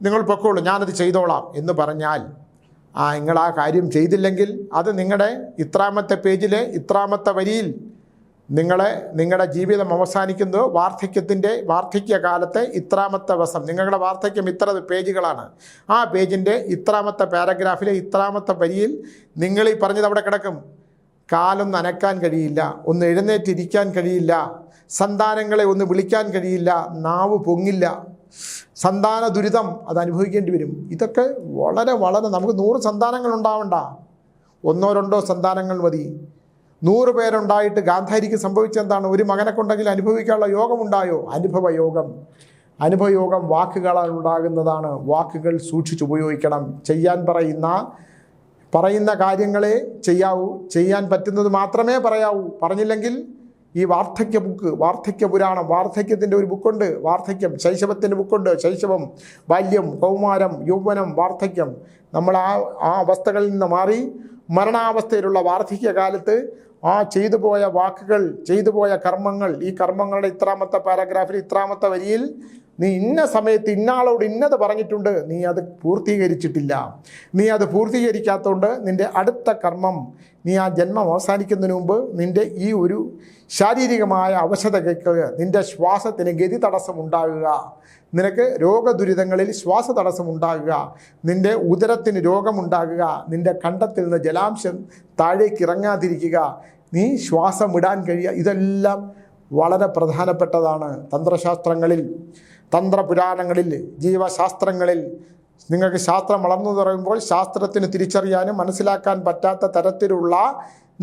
നിങ്ങൾ പൊക്കോളൂ ഞാനത് ചെയ്തോളാം എന്ന് പറഞ്ഞാൽ നിങ്ങൾ ആ കാര്യം ചെയ്തില്ലെങ്കിൽ അത് നിങ്ങളുടെ ഇത്രാമത്തെ പേജിലെ ഇത്രാമത്തെ വരിയിൽ നിങ്ങളുടെ ജീവിതം അവസാനിക്കുന്നത് വാർദ്ധക്യകാലത്തെ ഇത്രാമത്തെ ദിവസം. നിങ്ങളുടെ വാർദ്ധക്യം ഇത്ര പേജുകളാണ്. ആ പേജിൻ്റെ ഇത്രാമത്തെ പാരഗ്രാഫിലെ ഇത്രാമത്തെ വരിയിൽ നിങ്ങൾ ഈ പറഞ്ഞത് അവിടെ കിടക്കും. കാലൊന്ന് അനക്കാൻ കഴിയില്ല, ഒന്ന് എഴുന്നേറ്റിരിക്കാൻ കഴിയില്ല, സന്താനങ്ങളെ ഒന്ന് വിളിക്കാൻ കഴിയില്ല, നാവ് പൊങ്ങില്ല, സന്താന ദുരിതം അത് അനുഭവിക്കേണ്ടി വരും. ഇതൊക്കെ വളരെ നമുക്ക് 100 സന്താനങ്ങൾ ഉണ്ടാവണ്ട, 1 or 2 സന്താനങ്ങൾ മതി. 100 പേരുണ്ടായിട്ട് ഗാന്ധാരിക്ക് സംഭവിച്ചെന്താണ്? ഒരു മകനെ കൊണ്ടെങ്കിൽ അനുഭവിക്കാനുള്ള യോഗമുണ്ടായോ? അനുഭവയോഗം വാക്കുകളാൽ ഉണ്ടാകുന്നതാണ്. വാക്കുകൾ സൂക്ഷിച്ചുപയോഗിക്കണം. ചെയ്യാൻ പറയുന്ന കാര്യങ്ങളെ ചെയ്യാവൂ, ചെയ്യാൻ പറ്റുന്നത് മാത്രമേ പറയാവൂ. പറഞ്ഞില്ലെങ്കിൽ ഈ വാർദ്ധക്യ ബുക്ക്, വാർദ്ധക്യ പുരാണം, വാർദ്ധക്യത്തിൻ്റെ ഒരു ബുക്കുണ്ട്. വാർദ്ധക്യം, ശൈശവത്തിൻ്റെ ബുക്കുണ്ട്. ശൈശവം, ബാല്യം, കൗമാരം, യൗവനം, വാർദ്ധക്യം. നമ്മൾ ആ അവസ്ഥകളിൽ നിന്ന് മാറി മരണാവസ്ഥയിലുള്ള വാർദ്ധക്യകാലത്ത് ചെയ്തു പോയ വാക്കുകൾ, ചെയ്തു പോയ കർമ്മങ്ങൾ, ഈ കർമ്മങ്ങളുടെ ഇത്രാമത്തെ പാരഗ്രാഫിൽ ഇത്രാമത്തെ വരിയിൽ നീ ഇന്ന സമയത്ത് ഇന്നാളോട് ഇന്നത് പറഞ്ഞിട്ടുണ്ട്, നീ അത് പൂർത്തീകരിച്ചിട്ടില്ല. നീ അത് പൂർത്തീകരിക്കാത്തതുകൊണ്ട് നിൻ്റെ അടുത്ത കർമ്മം, നീ ആ ജന്മം അവസാനിക്കുന്നതിന് മുമ്പ് നിൻ്റെ ഈ ഒരു ശാരീരികമായ അവശതയ്ക്ക്, നിൻ്റെ ശ്വാസത്തിന് ഗതി തടസ്സമുണ്ടാകുക, നിനക്ക് രോഗദുരിതങ്ങളിൽ ശ്വാസതടസ്സമുണ്ടാകുക, നിൻ്റെ ഉദരത്തിന് രോഗമുണ്ടാകുക, നിൻ്റെ കണ്ടത്തിൽ നിന്ന് ജലാംശം താഴേക്ക് ഇറങ്ങാതിരിക്കുക, നീ ശ്വാസം വിടാൻ കഴിയുക, ഇതെല്ലാം വളരെ പ്രധാനപ്പെട്ടതാണ്. തന്ത്രശാസ്ത്രങ്ങളിൽ, തന്ത്രപുരാണങ്ങളിൽ, ജീവശാസ്ത്രങ്ങളിൽ നിങ്ങൾക്ക് ശാസ്ത്രം വളർന്നു പറയുമ്പോൾ ശാസ്ത്രത്തിന് തിരിച്ചറിയാനും മനസ്സിലാക്കാൻ പറ്റാത്ത തരത്തിലുള്ള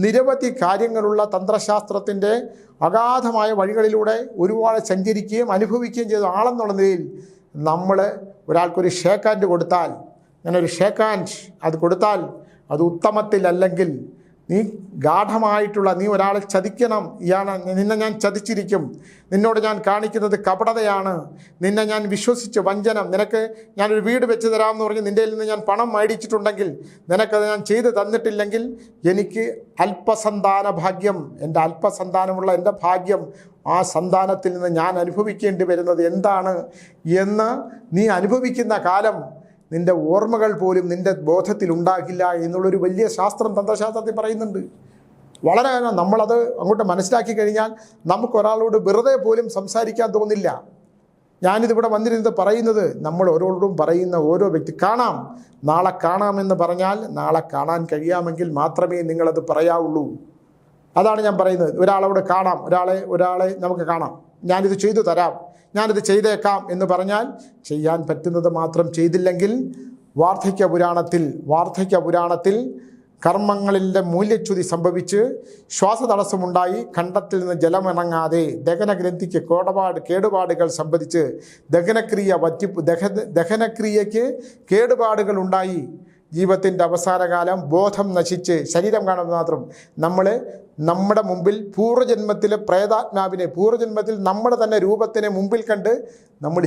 നിരവധി കാര്യങ്ങളുള്ള തന്ത്രശാസ്ത്രത്തിൻ്റെ അഗാധമായ വഴികളിലൂടെ ഒരുപാട് സഞ്ചരിക്കുകയും അനുഭവിക്കുകയും ചെയ്ത ആളെന്നുള്ള നിലയിൽ നമ്മൾ ഒരാൾക്കൊരു ഷേക്ക് ഹാൻഡ് കൊടുത്താൽ, അങ്ങനെ ഒരു ഷേക്ക് ഹാൻഡ് അത് കൊടുത്താൽ അത് ഉത്തമത്തിലല്ലെങ്കിൽ, നീ ഗാഠമായിട്ടുള്ള, നീ ഒരാളെ ചതിക്കണം, നിന്നെ ഞാൻ ചതിച്ചിരിക്കും, നിന്നോട് ഞാൻ കാണിക്കുന്നത് കപടതയാണ്, നിന്നെ ഞാൻ വിശ്വസിച്ച് വഞ്ചനം, നിനക്ക് ഞാനൊരു വീട് വെച്ച് തരാമെന്ന് പറഞ്ഞ് നിൻ്റെ നിന്ന് ഞാൻ പണം മേടിച്ചിട്ടുണ്ടെങ്കിൽ, നിനക്കത് ഞാൻ ചെയ്ത് തന്നിട്ടില്ലെങ്കിൽ എനിക്ക് അല്പസന്താന ഭാഗ്യം, എൻ്റെ അല്പസന്താനമുള്ള എൻ്റെ ഭാഗ്യം, ആ സന്താനത്തിൽ നിന്ന് ഞാൻ അനുഭവിക്കേണ്ടി വരുന്നത് എന്താണ് എന്ന് നീ അനുഭവിക്കുന്ന കാലം നിൻ്റെ ഓർമ്മകൾ പോലും നിൻ്റെ ബോധത്തിൽ ഉണ്ടാകില്ല എന്നുള്ളൊരു വലിയ ശാസ്ത്രം തന്ത്രശാസ്ത്രത്തിൽ പറയുന്നുണ്ട്. വളരെ നമ്മളത് അങ്ങോട്ട് മനസ്സിലാക്കി കഴിഞ്ഞാൽ നമുക്കൊരാളോട് വെറുതെ പോലും സംസാരിക്കാൻ തോന്നില്ല. ഞാനിതിവിടെ വന്നിരുന്നത് പറയുന്നത്, നമ്മൾ ഓരോരോടും പറയുന്ന ഓരോ വ്യക്തി കാണാം, നാളെ കാണാമെന്ന് പറഞ്ഞാൽ നാളെ കാണാൻ കഴിയാമെങ്കിൽ മാത്രമേ നിങ്ങളത് പറയാവുള്ളൂ. അതാണ് ഞാൻ പറയുന്നത്. ഒരാളോട് കാണാം, ഒരാളെ നമുക്ക് കാണാം, ഞാനിത് ചെയ്തു തരാം, ഞാനിത് ചെയ്തേക്കാം എന്ന് പറഞ്ഞാൽ ചെയ്യാൻ പറ്റുന്നത് മാത്രം ചെയ്തില്ലെങ്കിൽ വാർദ്ധക്യ പുരാണത്തിൽ കർമ്മങ്ങളിലെ മൂല്യച്യുതി സംഭവിച്ച് ശ്വാസതടസ്സമുണ്ടായി കണ്ടത്തിൽ നിന്ന് ജലമിറങ്ങാതെ ദഹനഗ്രന്ഥിക്ക് കേടുപാടുകൾ സംഭവിച്ച് ദഹനക്രിയയ്ക്ക് കേടുപാടുകൾ ഉണ്ടായി ജീവിതത്തിൻ്റെ അവസാനകാലം ബോധം നശിച്ച് ശരീരം കാണുന്നത് മാത്രം നമ്മുടെ മുമ്പിൽ പൂർവ്വജന്മത്തിലെ പ്രേതാത്മാവിനെ, പൂർവ്വജന്മത്തിൽ നമ്മുടെ തന്നെ രൂപത്തിനെ മുമ്പിൽ കണ്ട് നമ്മൾ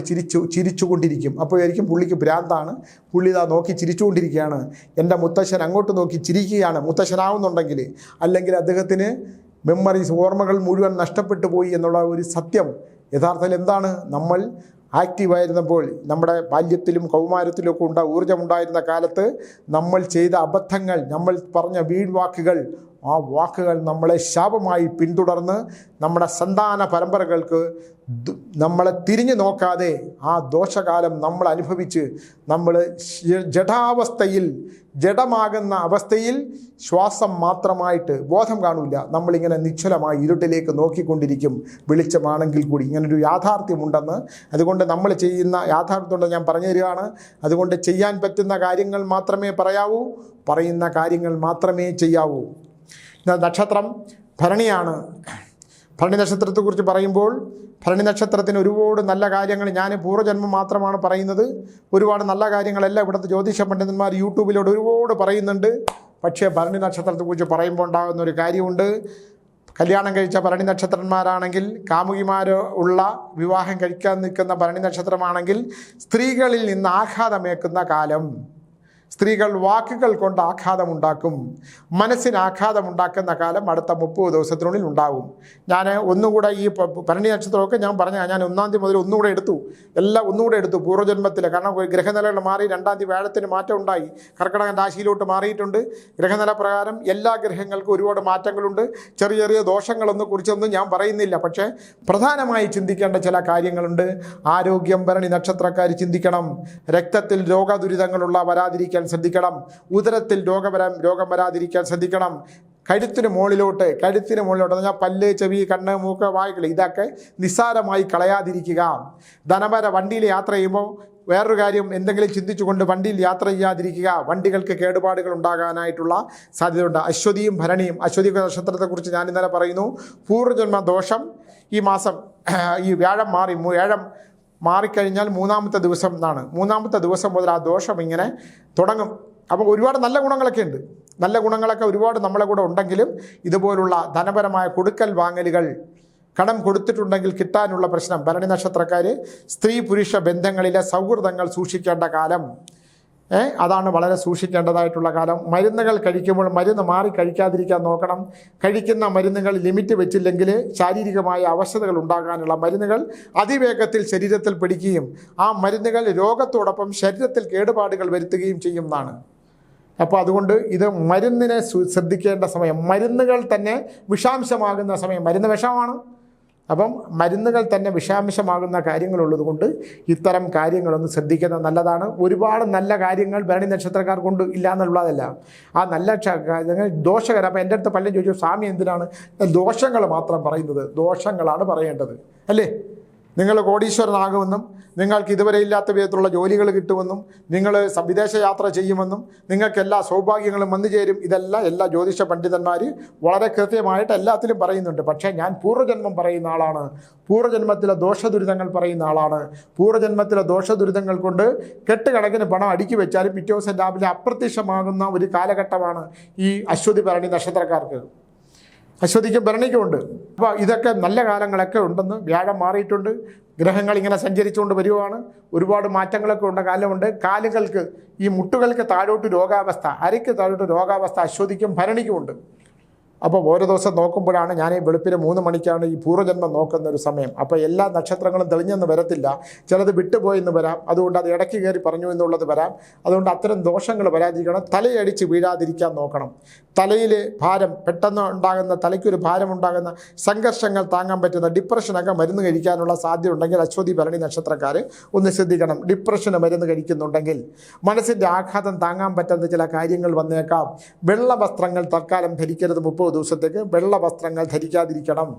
ചിരിച്ചുകൊണ്ടിരിക്കും. അപ്പോഴായിരിക്കും പുള്ളിക്ക് ഭ്രാന്താണ്, പുള്ളി ഇതാ നോക്കി ചിരിച്ചുകൊണ്ടിരിക്കുകയാണ്, എൻ്റെ മുത്തശ്ശൻ അങ്ങോട്ട് നോക്കി ചിരിക്കുകയാണ്, മുത്തശ്ശനാവുന്നുണ്ടെങ്കിൽ, അല്ലെങ്കിൽ അദ്ദേഹത്തിന് മെമ്മറീസ്, ഓർമ്മകൾ മുഴുവൻ നഷ്ടപ്പെട്ടു പോയി എന്നുള്ള ഒരു സത്യം യഥാർത്ഥത്തിൽ എന്താണ്? നമ്മൾ ആക്റ്റീവായിരുന്നപ്പോൾ, നമ്മുടെ ബാല്യത്തിലും കൗമാരത്തിലും ഒക്കെ ഊർജ്ജമുണ്ടായിരുന്ന കാലത്ത് നമ്മൾ ചെയ്ത അബദ്ധങ്ങൾ, നമ്മൾ പറഞ്ഞ വീഴ്വാക്കുകൾ, ആ വാക്കുകൾ നമ്മളെ ശാപമായി പിന്തുടർന്ന് നമ്മുടെ സന്താന പരമ്പരകൾക്ക് നമ്മളെ തിരിഞ്ഞു നോക്കാതെ ആ ദോഷകാലം നമ്മൾ അനുഭവിച്ച് നമ്മൾ ജഡമാകുന്ന അവസ്ഥയിൽ ശ്വാസം മാത്രമായിട്ട് ബോധം കാണില്ല, നമ്മളിങ്ങനെ നിശ്ചലമായി ഇരുട്ടിലേക്ക് നോക്കിക്കൊണ്ടിരിക്കും. വെളിച്ചമാണെങ്കിൽ കൂടി ഇങ്ങനൊരു യാഥാർത്ഥ്യമുണ്ടെന്ന്, അതുകൊണ്ട് നമ്മൾ ചെയ്യുന്ന യാഥാർത്ഥ്യമുണ്ടെന്ന് ഞാൻ പറഞ്ഞു തരികയാണ്. അതുകൊണ്ട് ചെയ്യാൻ പറ്റുന്ന കാര്യങ്ങൾ മാത്രമേ പറയാവൂ, പറയുന്ന കാര്യങ്ങൾ മാത്രമേ ചെയ്യാവൂ. നക്ഷത്രം ഭരണിയാണ്. ഭരണി നക്ഷത്രത്തെക്കുറിച്ച് പറയുമ്പോൾ ഭരണി നക്ഷത്രത്തിന് ഒരുപാട് നല്ല കാര്യങ്ങൾ, ഞാൻ പൂർവ്വജന്മം മാത്രമാണ് പറയുന്നത്, ഒരുപാട് നല്ല കാര്യങ്ങളെല്ലാം ഇവിടുത്തെ ജ്യോതിഷ പണ്ഡിതന്മാർ യൂട്യൂബിലൂടെ ഒരുപാട് പറയുന്നുണ്ട്. പക്ഷേ ഭരണി നക്ഷത്രത്തെക്കുറിച്ച് പറയുമ്പോൾ ഉണ്ടാകുന്ന ഒരു കാര്യമുണ്ട്. കല്യാണം കഴിച്ച ഭരണി നക്ഷത്രന്മാരാണെങ്കിൽ, കാമുകിമാരുള്ള വിവാഹം കഴിക്കാൻ നിൽക്കുന്ന ഭരണി നക്ഷത്രമാണെങ്കിൽ സ്ത്രീകളിൽ നിന്ന് ആഘാതമേക്കുന്ന കാലം, സ്ത്രീകൾ വാക്കുകൾ കൊണ്ട് ആഘാതമുണ്ടാക്കും, മനസ്സിന് ആഘാതമുണ്ടാക്കുന്ന കാലം അടുത്ത 30 ദിവസത്തിനുള്ളിൽ ഉണ്ടാകും. ഞാൻ ഒന്നുകൂടെ ഈ ഭരണി നക്ഷത്രമൊക്കെ ഞാൻ ഞാൻ 1-ാം തീയതി മുതൽ ഒന്നുകൂടെ എടുത്തു പൂർവ്വജന്മത്തിൽ. കാരണം ഗ്രഹനിലകൾ മാറി, 2-ാം തീയതി വ്യാഴത്തിന് മാറ്റം ഉണ്ടായി, കർക്കിടക രാശിയിലോട്ട് മാറിയിട്ടുണ്ട്. ഗ്രഹനില പ്രകാരം എല്ലാ ഗ്രഹങ്ങൾക്കും ഒരുപാട് മാറ്റങ്ങളുണ്ട്. ചെറിയ ചെറിയ ദോഷങ്ങളൊന്നും കുറിച്ചൊന്നും ഞാൻ പറയുന്നില്ല. പക്ഷേ പ്രധാനമായി ചിന്തിക്കേണ്ട ചില കാര്യങ്ങളുണ്ട്. ആരോഗ്യം ഭരണി നക്ഷത്രക്കാർ ചിന്തിക്കണം. രക്തത്തിൽ രോഗദുരിതങ്ങളുള്ള വരാതിരിക്കാൻ ശ്രദ്ധിക്കണം. ഉദരത്തിൽ രോഗം വരാതിരിക്കാൻ ശ്രദ്ധിക്കണം. കഴുത്തിന് മുകളിലോട്ട് പറഞ്ഞാൽ പല്ല്, ചെവി, കണ്ണ്, മൂക്ക്, വായ്കൾ ഇതൊക്കെ നിസ്സാരമായി കളയാതിരിക്കുക. വണ്ടിയിൽ യാത്ര ചെയ്യുമ്പോൾ വേറൊരു കാര്യം, എന്തെങ്കിലും ചിന്തിച്ചുകൊണ്ട് വണ്ടിയിൽ യാത്ര ചെയ്യാതിരിക്കുക. വണ്ടികൾക്ക് കേടുപാടുകൾ ഉണ്ടാകാനായിട്ടുള്ള സാധ്യതയുണ്ട്. അശ്വതിയും ഭരണിയും, അശ്വതി നക്ഷത്രത്തെക്കുറിച്ച് ഞാൻ ഇന്നലെ പറയുന്നു. പൂർവ്വജന്മ ദോഷം ഈ മാസം, ഈ വ്യാഴം മാറിക്കഴിഞ്ഞാൽ 3-ാമത്തെ ദിവസം എന്നാണ്. 3-ാമത്തെ ദിവസം മുതൽ ആ ദോഷം ഇങ്ങനെ തുടങ്ങും. അപ്പോൾ ഒരുപാട് നല്ല ഗുണങ്ങളൊക്കെ ഉണ്ട്. നല്ല ഗുണങ്ങളൊക്കെ ഒരുപാട് നമ്മളെ കൂടെ ഉണ്ടെങ്കിലും ഇതുപോലുള്ള ധനപരമായ കൊടുക്കൽ വാങ്ങലുകൾ, കടം കൊടുത്തിട്ടുണ്ടെങ്കിൽ കിട്ടാനുള്ള പ്രശ്നം, ഭരണി നക്ഷത്രക്കാർ സ്ത്രീ പുരുഷ ബന്ധങ്ങളിലെ സൗഹൃദങ്ങൾ സൂക്ഷിക്കേണ്ട കാലം, അതാണ് വളരെ സൂക്ഷിക്കേണ്ടതായിട്ടുള്ള കാലം. മരുന്നുകൾ കഴിക്കുമ്പോൾ മരുന്ന് മാറി കഴിക്കാതിരിക്കാൻ നോക്കണം. കഴിക്കുന്ന മരുന്നുകൾ ലിമിറ്റ് വെച്ചില്ലെങ്കിൽ ശാരീരികമായ അവശതകൾ ഉണ്ടാകാനുള്ള മരുന്നുകൾ അതിവേഗത്തിൽ ശരീരത്തിൽ പിടിക്കുകയും ആ മരുന്നുകൾ രോഗത്തോടൊപ്പം ശരീരത്തിൽ കേടുപാടുകൾ വരുത്തുകയും ചെയ്യുന്നതാണ്. അപ്പോൾ അതുകൊണ്ട് ഇത് മരുന്നിനെ ശ്രദ്ധിക്കേണ്ട സമയം, മരുന്നുകൾ തന്നെ വിഷാംശമാകുന്ന സമയം, മരുന്ന് വിഷമാണ്. അപ്പം മരുന്നുകൾ തന്നെ വിഷാംശമാകുന്ന കാര്യങ്ങളുള്ളത് കൊണ്ട് ഇത്തരം കാര്യങ്ങളൊന്ന് ശ്രദ്ധിക്കുന്നത് നല്ലതാണ്. ഒരുപാട് നല്ല കാര്യങ്ങൾ ഭരണി നക്ഷത്രക്കാർ കൊണ്ട് ഇല്ല എന്നുള്ളതല്ല, ആ നല്ല ദോഷകരം. അപ്പോൾ എൻ്റെ അടുത്ത് പലരും ചോദിച്ചു, സ്വാമി എന്തിനാണ് ദോഷങ്ങൾ മാത്രം പറയുന്നത്? ദോഷങ്ങളാണ് പറയേണ്ടത് അല്ലേ? നിങ്ങൾ കോടീശ്വരനാകുമെന്നും നിങ്ങൾക്ക് ഇതുവരെ ഇല്ലാത്ത വിധത്തിലുള്ള ജോലികൾ കിട്ടുമെന്നും നിങ്ങൾ വിദേശ യാത്ര ചെയ്യുമെന്നും നിങ്ങൾക്ക് എല്ലാ സൗഭാഗ്യങ്ങളും വന്നു ചേരും, ഇതെല്ലാം എല്ലാ ജ്യോതിഷ പണ്ഡിതന്മാർ വളരെ കൃത്യമായിട്ട് എല്ലാത്തിലും പറയുന്നുണ്ട്. പക്ഷേ ഞാൻ പൂർവ്വജന്മം പറയുന്ന ആളാണ്, പൂർവ്വജന്മത്തിലെ ദോഷദുരിതങ്ങൾ പറയുന്ന ആളാണ്. പൂർവ്വജന്മത്തിലെ ദോഷദുരിതങ്ങൾ കൊണ്ട് കെട്ടുകണക്കിന് പണം അടുക്കി വെച്ചാലും പിറ്റേ ദിവസം രാവിലെ അപ്രത്യക്ഷമാകുന്ന ഒരു കാലഘട്ടമാണ് ഈ അശ്വതി ഭരണി നക്ഷത്രക്കാർക്ക്. അശ്വതിക്കും ഭരണിക്കും ഉണ്ട്. അപ്പോൾ ഇതൊക്കെ നല്ല കാലങ്ങളൊക്കെ ഉണ്ടെന്ന്. വ്യാഴം മാറിയിട്ടുണ്ട്, ഗ്രഹങ്ങൾ ഇങ്ങനെ സഞ്ചരിച്ചുകൊണ്ട് വരുവാണ്, ഒരുപാട് മാറ്റങ്ങളൊക്കെ ഉണ്ട കാലമുണ്ട്. കാലുകൾക്ക്, ഈ മുട്ടുകൾക്ക് താഴോട്ട് രോഗാവസ്ഥ, അരയ്ക്ക് താഴോട്ട് രോഗാവസ്ഥ അശ്വതിക്കും ഭരണിക്കും ഉണ്ട്. അപ്പോൾ ഓരോ ദിവസം നോക്കുമ്പോഴാണ്, ഞാൻ ഈ വെളുപ്പിന് 3 മണിക്കാണ് ഈ പൂർവ്വജന്മം നോക്കുന്ന ഒരു സമയം. അപ്പോൾ എല്ലാ നക്ഷത്രങ്ങളും തെളിഞ്ഞെന്ന് വരത്തില്ല, ചിലത് വിട്ടുപോയെന്ന് വരാം, അതുകൊണ്ട് അത് ഇടയ്ക്ക് കയറി പറഞ്ഞു എന്നുള്ളത് വരാം. അതുകൊണ്ട് അത്തരം ദോഷങ്ങൾ വരാതിരിക്കണം. തലയടിച്ച് വീഴാതിരിക്കാൻ നോക്കണം. തലയിൽ ഭാരം പെട്ടെന്ന് ഉണ്ടാകുന്ന, തലയ്ക്കൊരു ഭാരമുണ്ടാകുന്ന സംഘർഷങ്ങൾ താങ്ങാൻ പറ്റുന്ന ഡിപ്രഷനൊക്കെ മരുന്ന് കഴിക്കാനുള്ള സാധ്യത ഉണ്ടെങ്കിൽ അശ്വതി ഭരണി നക്ഷത്രക്കാർ ഒന്ന് ശ്രദ്ധിക്കണം. ഡിപ്രഷന് മരുന്ന് കഴിക്കുന്നുണ്ടെങ്കിൽ മനസ്സിൻ്റെ ആഘാതം താങ്ങാൻ പറ്റുന്ന ചില കാര്യങ്ങൾ വന്നേക്കാം. വെള്ള വസ്ത്രങ്ങൾ തൽക്കാലം ധരിക്കരുത്. 30 ദിവസത്തേക്ക് വെള്ള വസ്ത്രങ്ങൾ ധരിക്കാതിരിക്കണം.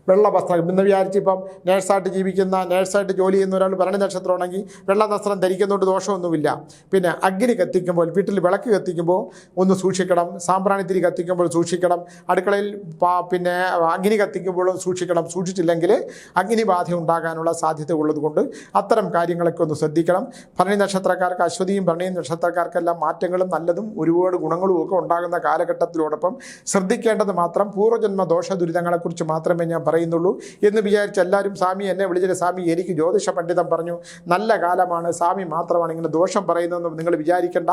വെള്ള വസ്ത്രം ഇന്ന് വിചാരിച്ച് ഇപ്പം നേഴ്സായിട്ട് ജീവിക്കുന്ന, നേഴ്സായിട്ട് ജോലി ചെയ്യുന്ന ഒരാൾ ഭരണി നക്ഷത്രമാണെങ്കിൽ വെള്ള വസ്ത്രം ധരിക്കുന്നതുകൊണ്ട് ദോഷമൊന്നുമില്ല. പിന്നെ അഗ്നി കത്തിക്കുമ്പോൾ, വീട്ടിൽ വിളക്ക് കത്തിക്കുമ്പോൾ ഒന്ന് സൂക്ഷിക്കണം. സാമ്പ്രാണിത്തിരി കത്തിക്കുമ്പോൾ സൂക്ഷിക്കണം. അടുക്കളയിൽ പിന്നെ അഗ്നി കത്തിക്കുമ്പോഴും സൂക്ഷിക്കണം. സൂക്ഷിച്ചില്ലെങ്കിൽ അഗ്നിബാധ ഉണ്ടാകാനുള്ള സാധ്യത ഉള്ളതുകൊണ്ട് അത്തരം കാര്യങ്ങളൊക്കെ ഒന്ന് ശ്രദ്ധിക്കണം. ഭരണി നക്ഷത്രക്കാർക്ക്, അശ്വതിയും ഭരണി നക്ഷത്രക്കാർക്കെല്ലാം മാറ്റങ്ങളും നല്ലതും ഒരുപാട് ഗുണങ്ങളും ഒക്കെ ഉണ്ടാകുന്ന കാലഘട്ടത്തിലോടൊപ്പം ശ്രദ്ധിക്കേണ്ടത് മാത്രം പൂർവ്വജന്മ ദോഷ ദുരിതങ്ങളെക്കുറിച്ച് മാത്രമേ ഞാൻ പറയുന്നുള്ളൂ എന്ന് വിചാരിച്ച് എല്ലാവരും സ്വാമി എന്നെ വിളിച്ചിട്ട്, സ്വാമി എനിക്ക് ജ്യോതിഷ പണ്ഡിതൻ പറഞ്ഞു നല്ല കാലമാണ്, സ്വാമി മാത്രമാണ് ഇങ്ങനെ ദോഷം പറയുന്നതെന്ന് നിങ്ങൾ വിചാരിക്കേണ്ട.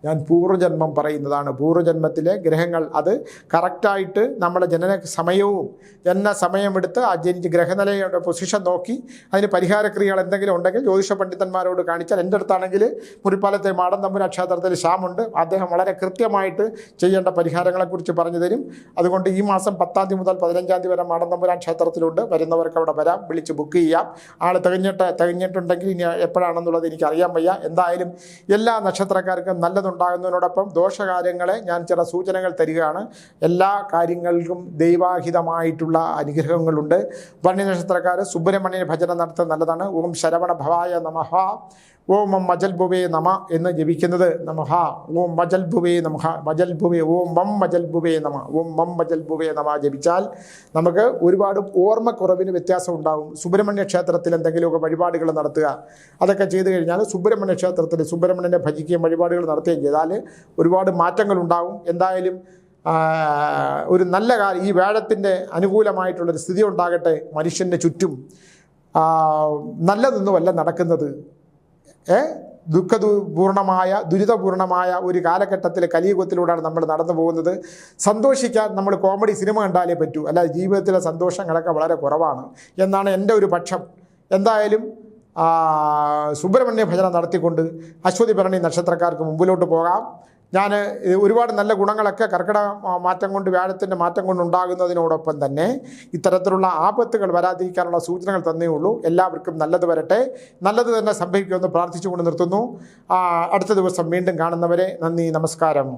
ഞാൻ പൂർവ്വജന്മം പറയുന്നതാണ്. പൂർവ്വജന്മത്തിലെ ഗ്രഹങ്ങൾ അത് കറക്റ്റായിട്ട് നമ്മുടെ ജനന സമയമെടുത്ത് ആ ജനിച്ച് ഗ്രഹനിലയുടെ പൊസിഷൻ നോക്കി അതിന് പരിഹാരക്രിയകൾ എന്തെങ്കിലും ഉണ്ടെങ്കിൽ ജ്യോതിഷ പണ്ഡിതന്മാരോട് കാണിച്ചാൽ, എൻ്റെ അടുത്താണെങ്കിൽ മുറിപ്പാലത്തെ മാടൻ തമ്പുരാൻ ക്ഷേത്രത്തിൽ ശ്യാമുണ്ട്, അദ്ദേഹം വളരെ കൃത്യമായിട്ട് ചെയ്യേണ്ട പരിഹാരങ്ങളെക്കുറിച്ച് പറഞ്ഞു തരും. അതുകൊണ്ട് ഈ മാസം 10-ാം തീയതി മുതൽ 15-ാം തീയതി വരെ മാടൻ തമ്പുരാൻ ക്ഷേത്രത്തിലുണ്ട്. വരുന്നവർക്ക് അവിടെ വരാം, വിളിച്ച് ബുക്ക് ചെയ്യാം. ആൾ തികഞ്ഞിട്ടുണ്ടെങ്കിൽ ഇനി എപ്പോഴാണെന്നുള്ളത് എനിക്ക് അറിയാൻ വയ്യ. എന്തായാലും എല്ലാ നക്ഷത്രക്കാർക്കും നല്ലതുണ്ടാകുന്നതിനോടൊപ്പം ദോഷകാര്യങ്ങളെ ഞാൻ ചില സൂചനകൾ തരികയാണ്. എല്ലാ കാര്യങ്ങൾക്കും ദൈവാഹിതമായിട്ടുള്ള അനുഗ്രഹങ്ങളുണ്ട്. ഭരണി നക്ഷത്രക്കാർ സുബ്രഹ്മണ്യ ഭജനം നടത്തുന്നത് നല്ലതാണ്. ഓം ശരവണ ഭവായ നമഃ, ഓം മജൽ ഭുവേ നമ എന്ന് ജപിക്കുന്നത് നമഃ, ഓം മജൽ ഭുവേ നമഃ, മജൽ ഭുവേ, ഓം മം മജൽ ഭുവേ നമ, ഓം മം മജൽ ഭുവേ നമ ജപിച്ചാൽ നമുക്ക് ഒരുപാട് ഓർമ്മക്കുറവിന് വ്യത്യാസം ഉണ്ടാകും. സുബ്രഹ്മണ്യ ക്ഷേത്രത്തിൽ എന്തെങ്കിലുമൊക്കെ വഴിപാടുകൾ നടത്തുക, അതൊക്കെ ചെയ്തു കഴിഞ്ഞാൽ സുബ്രഹ്മണ്യ ക്ഷേത്രത്തിൽ സുബ്രഹ്മണ്യനെ ഭജിക്കുകയും വഴിപാടുകൾ നടത്തുകയും ചെയ്താൽ ഒരുപാട് മാറ്റങ്ങൾ ഉണ്ടാകും. എന്തായാലും ഒരു നല്ല കാര്യം, ഈ വ്യാഴത്തിൻ്റെ അനുകൂലമായിട്ടുള്ളൊരു സ്ഥിതി ഉണ്ടാകട്ടെ. മനുഷ്യൻ്റെ ചുറ്റും നല്ലതൊന്നുമല്ല നടക്കുന്നത്. ദുരിതപൂർണമായ ഒരു കാലഘട്ടത്തിൽ കലിയുഗത്തിലൂടെയാണ് നമ്മൾ നടന്നു പോകുന്നത്. സന്തോഷിക്കാൻ നമ്മൾ കോമഡി സിനിമ കണ്ടാലേ പറ്റൂ, അല്ലാതെ ജീവിതത്തിലെ സന്തോഷങ്ങളൊക്കെ വളരെ കുറവാണ് എന്നാണ് എൻ്റെ ഒരു പക്ഷം. എന്തായാലും സുബ്രഹ്മണ്യ ഭജന നടത്തിക്കൊണ്ട് അശ്വതി ഭരണി നക്ഷത്രക്കാർക്ക് മുമ്പിലോട്ട് പോകാം. ഞാൻ ഒരുപാട് നല്ല ഗുണങ്ങളൊക്കെ കർക്കിടക മാറ്റം കൊണ്ട്, വ്യാഴത്തിൻ്റെ മാറ്റം കൊണ്ടുണ്ടാകുന്നതിനോടൊപ്പം തന്നെ ഇത്തരത്തിലുള്ള ആപത്തുകൾ വരാതിരിക്കാനുള്ള സൂചനകൾ തന്നേ ഉള്ളൂ. എല്ലാവർക്കും നല്ലത് വരട്ടെ, നല്ലത് തന്നെ സംഭവിക്കുമെന്ന് പ്രാർത്ഥിച്ചുകൊണ്ട് നിർത്തുന്നു. അടുത്ത ദിവസം വീണ്ടും കാണുന്നവരെ നന്ദി, നമസ്കാരം.